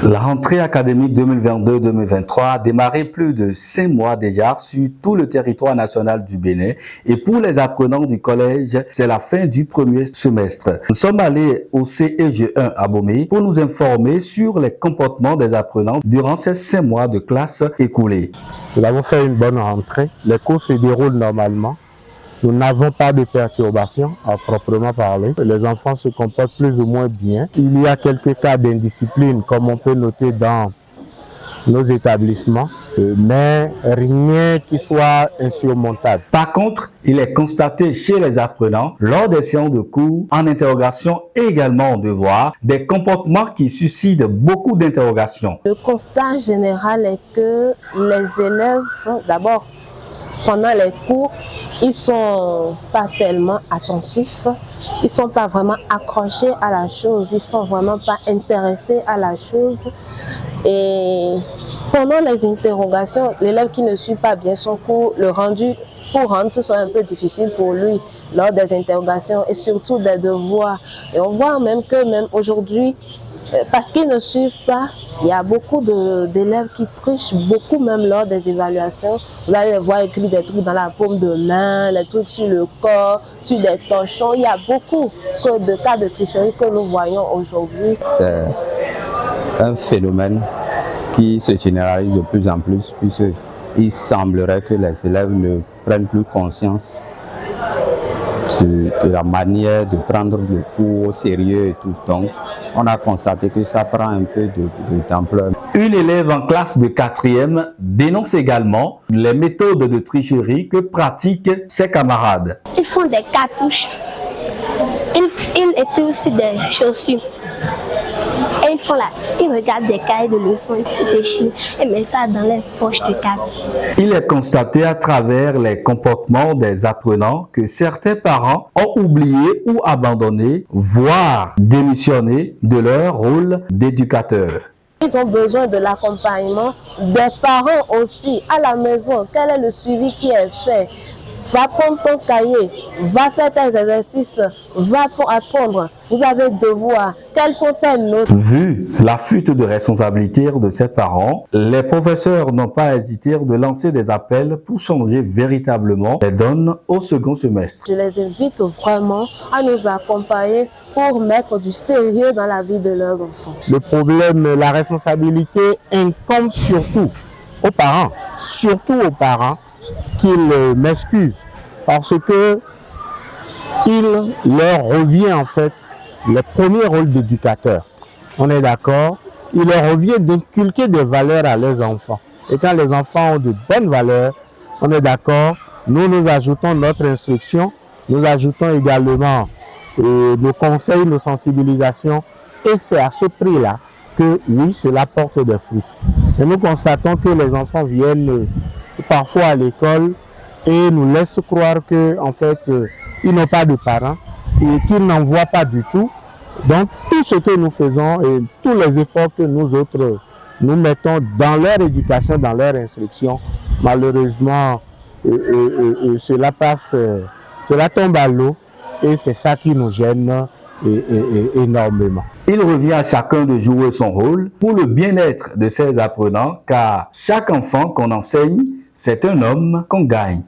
La rentrée académique 2022-2023 a démarré plus de 5 mois déjà sur tout le territoire national du Bénin et pour les apprenants du collège, c'est la fin du premier semestre. Nous sommes allés au CEG1 à Bomé pour nous informer sur les comportements des apprenants durant ces 5 mois de classe écoulés. Nous avons fait une bonne rentrée, les cours se déroulent normalement. Nous n'avons pas de perturbations à proprement parler. Les enfants se comportent plus ou moins bien. Il y a quelques cas d'indiscipline, comme on peut noter dans nos établissements, mais rien qui soit insurmontable. Par contre, il est constaté chez les apprenants, lors des séances de cours, en interrogation et également en devoir, des comportements qui suscitent beaucoup d'interrogations. Le constat général est que les élèves, d'abord, pendant les cours, ils ne sont pas tellement attentifs, ils ne sont pas vraiment accrochés à la chose, ils ne sont vraiment pas intéressés à la chose. Et pendant les interrogations, l'élève qui ne suit pas bien son cours, pour rendre ce soit un peu difficile pour lui lors des interrogations et surtout des devoirs. Et on voit même que même aujourd'hui, parce qu'ils ne suivent pas, il y a beaucoup d'élèves qui trichent, beaucoup même lors des évaluations. Vous allez les voir écrire des trucs dans la paume de main, des trucs sur le corps, sur des torchons. Il y a beaucoup de cas de tricherie que nous voyons aujourd'hui. C'est un phénomène qui se généralise de plus en plus, puisqu'il semblerait que les élèves ne prennent plus conscience de la manière de prendre le cours au sérieux et tout. Donc, on a constaté que ça prend un peu d'ampleur. Une élève en classe de 4e dénonce également les méthodes de tricherie que pratiquent ses camarades. Ils font des cartouches, ils écrivent aussi des chaussures. Et ils regardent des cahiers de leçons, ils déchirent et mettent ça dans les poches de cartes. Il est constaté à travers les comportements des apprenants que certains parents ont oublié ou abandonné, voire démissionné de leur rôle d'éducateur. Ils ont besoin de l'accompagnement des parents aussi à la maison. Quel est le suivi qui est fait? Va prendre ton cahier, va faire tes exercices, va pour apprendre. Vous avez devoir. Quelles sont tes notes? Vu la fuite de responsabilité de ses parents, les professeurs n'ont pas hésité de lancer des appels pour changer véritablement les donnes au second semestre. Je les invite vraiment à nous accompagner pour mettre du sérieux dans la vie de leurs enfants. Le problème, la responsabilité incombe surtout aux parents qu'ils m'excusent parce que il leur revient en fait le premier rôle d'éducateur. On est d'accord? Il leur revient d'inculquer des valeurs à leurs enfants. Et quand les enfants ont de bonnes valeurs, on est d'accord, nous ajoutons notre instruction, nous ajoutons également nos conseils, nos sensibilisations, et c'est à ce prix-là que oui, cela porte des fruits. Et nous constatons que les enfants viennent parfois à l'école et nous laissent croire que en fait ils n'ont pas de parents et qu'ils n'en voient pas du tout. Donc tout ce que nous faisons et tous les efforts que nous autres nous mettons dans leur éducation, dans leur instruction, malheureusement cela tombe à l'eau et c'est ça qui nous gêne énormément. Il revient à chacun de jouer son rôle pour le bien-être de ses apprenants, car chaque enfant qu'on enseigne, c'est un homme qu'on gagne.